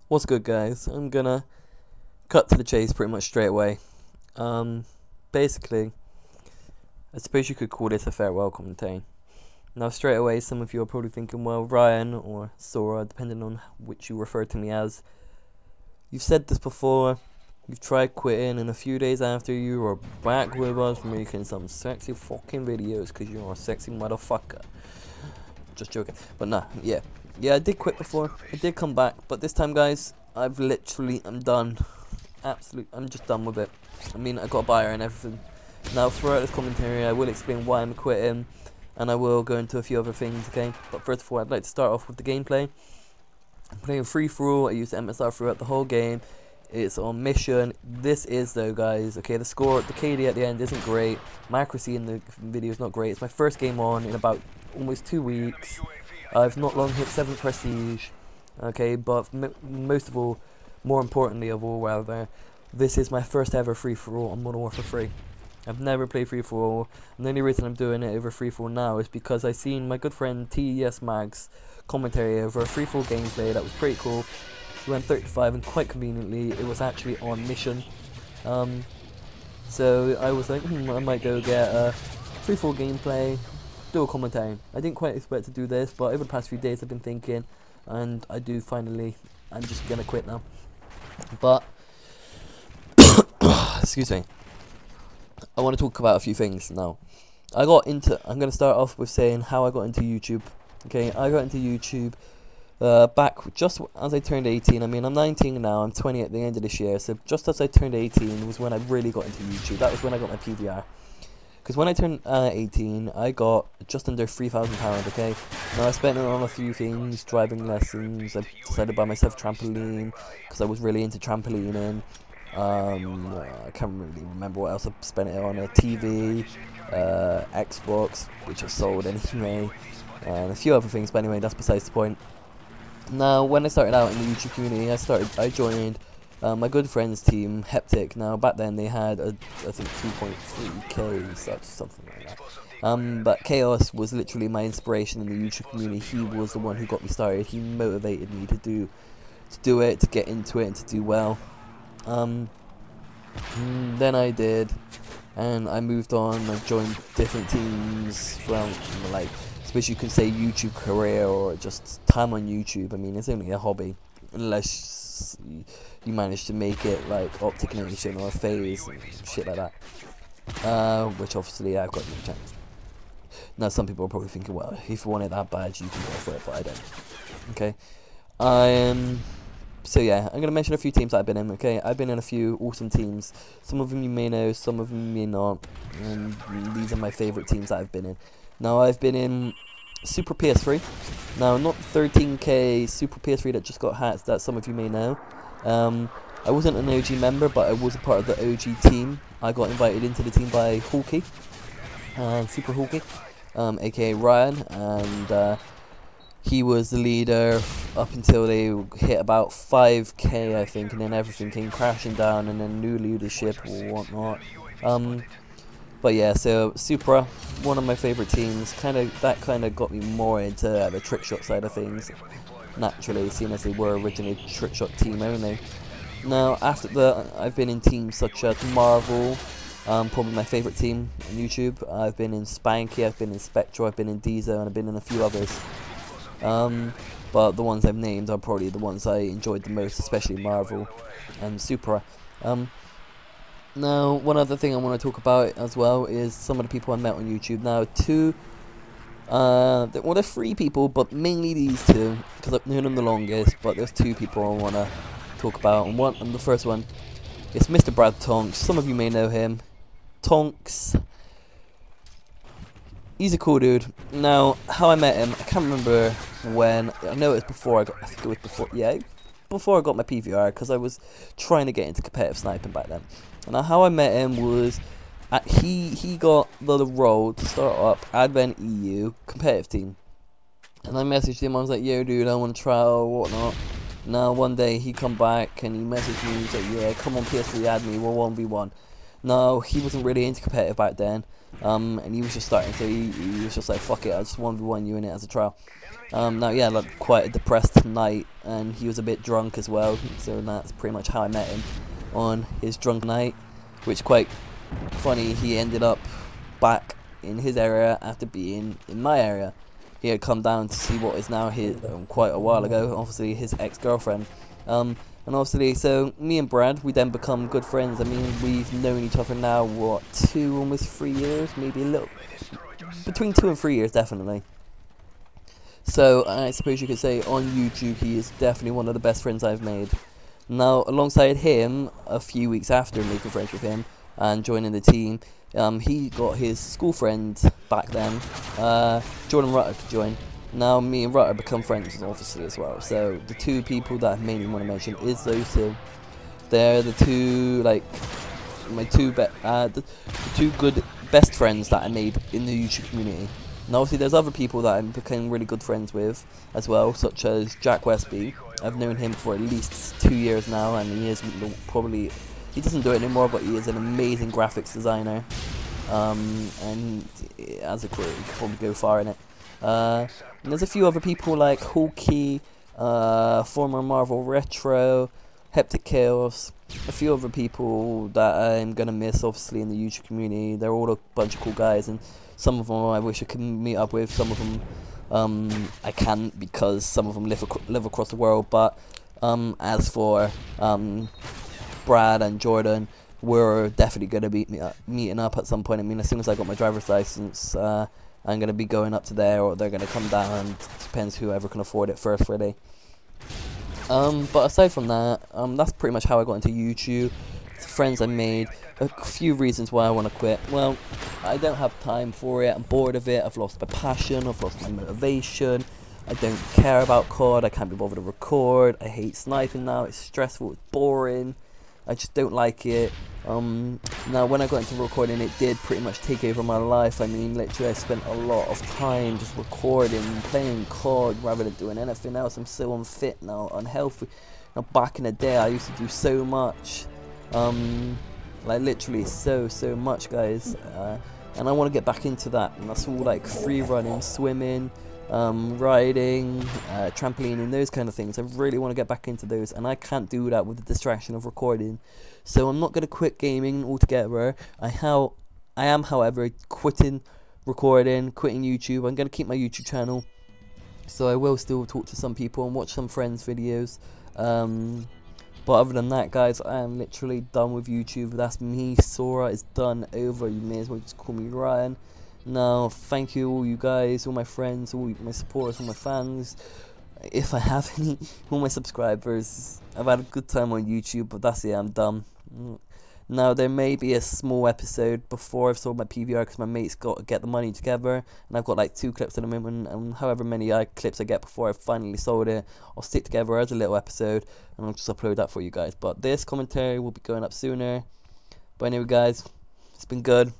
What's good, guys? I'm gonna cut to the chase pretty much straight away. Basically, I suppose you could call this a farewell commentary. Now, straight away, some of you are probably thinking, well, Ryan or Sora, depending on which you refer to me as, you've said this before, you've tried quitting, and a few days after you were back with us making some sexy fucking videos because you're a sexy motherfucker. Just joking. But nah, yeah, I did quit before. I did come back, but this time, guys, I'm done. I'm just done with it. I mean, I got a buyer and everything. Now, throughout this commentary, I will explain why I'm quitting, and I will go into a few other things, okay? But first of all, I'd like to start off with the gameplay. I'm playing free-for-all. I use MSR throughout the whole game. It's on mission. This is, though, guys, okay, the score, the KD at the end isn't great. My accuracy in the video is not great. It's my first game on in about almost 2 weeks. I've not long hit 7 prestige, okay, but most of all, more importantly of all, rather, this is my first ever free-for-all on Modern Warfare 3. I've never played free-for-all, and the only reason I'm doing it over free-for-all now is because I seen my good friend TES Mag's commentary over a free-for-all gameplay that was pretty cool. He went 35, and quite conveniently, it was actually on mission. So I was like, I might go get a free-for-all gameplay, do a commentary. I didn't quite expect to do this, but over the past few days I've been thinking, and I do finally, I'm just gonna quit now. But, excuse me, I want to talk about a few things now. I'm gonna start off with saying how I got into YouTube. Okay, I got into YouTube back just as I turned 18. I mean, I'm 19 now, I'm 20 at the end of this year, so just as I turned 18 was when I really got into YouTube. That was when I got my PVR. Because when I turned 18, I got just under £3,000, okay? Now, I spent it on a few things, driving lessons, I decided to buy myself a trampoline, because I was really into trampolining. I can't really remember what else I spent it on, a TV, Xbox, which I sold anyway, and a few other things, but anyway, that's besides the point. Now, when I started out in the YouTube community, I joined my good friend's team, Heptic. Now, back then they had, I think, 2.3k subs, something like that. But Chaos was literally my inspiration in the YouTube community. He was the one who got me started. He motivated me to do it, to get into it, and to do well. Then I did, and I moved on. I joined different teams from, like, I suppose you could say YouTube career or just time on YouTube. I mean, it's only a hobby, unless you manage to make it like Optic Nation or a phase and shit like that. Which obviously I've got no chance. Now some people are probably thinking, well, if you want it that bad, you can go for it, but I don't. Okay. So yeah, I'm gonna mention a few teams that I've been in. Okay, I've been in a few awesome teams. Some of them you may know, some of them you may not. And these are my favorite teams that I've been in. Now I've been in Super PS3. Now, not 13k Super PS3 that just got hacked, that some of you may know. I wasn't an OG member, but I was a part of the OG team. I got invited into the team by Hawkey, Super Hawkey, aka Ryan, and he was the leader up until they hit about 5k, I think, and then everything came crashing down, and then new leadership or whatnot. But yeah, so Supra, one of my favorite teams, that kind of got me more into the trick shot side of things, naturally, seeing as they were originally a trick shot team only. Now, after that, I've been in teams such as Marvel, probably my favorite team on YouTube. I've been in Spanky, I've been in Spectral, I've been in Diesel, and I've been in a few others. But the ones I've named are probably the ones I enjoyed the most, especially Marvel and Supra. Now, one other thing I want to talk about as well is some of the people I met on YouTube. Now, they're 3 people, but mainly these 2, because I've known them the longest, but there's 2 people I want to talk about. And the first one is Mr. Brad Tonks. Some of you may know him. Tonks, he's a cool dude. Now, how I met him, I can't remember when. I know it was before I got my PVR, because I was trying to get into competitive sniping back then. Now, how I met him was, he got the role to start up Advent EU competitive team. And I messaged him, I was like, yo dude, I want to try or whatnot. Now, one day he come back and he messaged me, he's like, yeah, come on PS3, add me, we'll 1v1. No, he wasn't really into competitive back then, and he was just starting, so he was just like, fuck it, I just 1v1 you in it as a trial. Now, yeah, like quite a depressed night, and he was a bit drunk as well, so that's pretty much how I met him on his drunk night, which quite funny. He ended up back in his area after being in my area. He had come down to see what is now his, quite a while ago, obviously his ex-girlfriend. And obviously, so me and Brad, we then become good friends. I mean, we've known each other now, what, almost 3 years, maybe a little, between 2 and 3 years, definitely. So I suppose you could say on YouTube, he is definitely one of the best friends I've made. Now, alongside him, a few weeks after making friends with him and joining the team, he got his school friend back then, Jordan Rutter, to join. Now, me and Rutter become friends, obviously, as well. So, the two people that I mainly want to mention is those two. They're the two, like, my two, the two good best friends that I made in the YouTube community. And obviously, there's other people that I'm becoming really good friends with, as well, such as Jack Westby. I've known him for at least 2 years now, and he is probably, he doesn't do it anymore, but he is an amazing graphics designer. And as a career, he could probably go far in it. And there's a few other people like Hulky, former Marvel Retro, Heptic Chaos, a few other people that I'm gonna miss obviously in the YouTube community. They're all a bunch of cool guys, and some of them I wish I could meet up with, some of them I can't because some of them live across the world. But as for Brad and Jordan, we're definitely gonna be meeting up at some point. I mean, as soon as I got my driver's license, I'm going to be going up to there, or they're going to come down. Depends whoever can afford it first, really. But aside from that, that's pretty much how I got into YouTube. The friends I made. A few reasons why I want to quit. Well, I don't have time for it. I'm bored of it. I've lost my passion. I've lost my motivation. I don't care about COD. I can't be bothered to record. I hate sniping now. It's stressful. It's boring. I just don't like it. Now, when I got into recording, it did pretty much take over my life. I mean, literally, I spent a lot of time just recording, playing COD, rather than doing anything else. I'm so unfit now, unhealthy. Now, back in the day, I used to do so much. Like, literally, so much, guys. And I want to get back into that. And that's all, like, free running, swimming, riding, trampolining, those kind of things. I really want to get back into those, and I can't do that with the distraction of recording. So I'm not going to quit gaming altogether. I am, however, quitting recording, quitting YouTube. I'm going to keep my YouTube channel, so I will still talk to some people and watch some friends' videos. But other than that, guys, I am literally done with YouTube. That's me. Sora is done over. You may as well just call me Ryan. Now, thank you all you guys, all my friends, all my supporters, all my fans, if I have any, all my subscribers. I've had a good time on YouTube, but that's it, I'm done. Now, there may be a small episode before I've sold my PVR, because my mate's got to get the money together, and I've got like 2 clips at the moment, and however many clips I get before I've finally sold it, I'll stick together as a little episode, and I'll just upload that for you guys. But this commentary will be going up sooner. But anyway, guys, it's been good.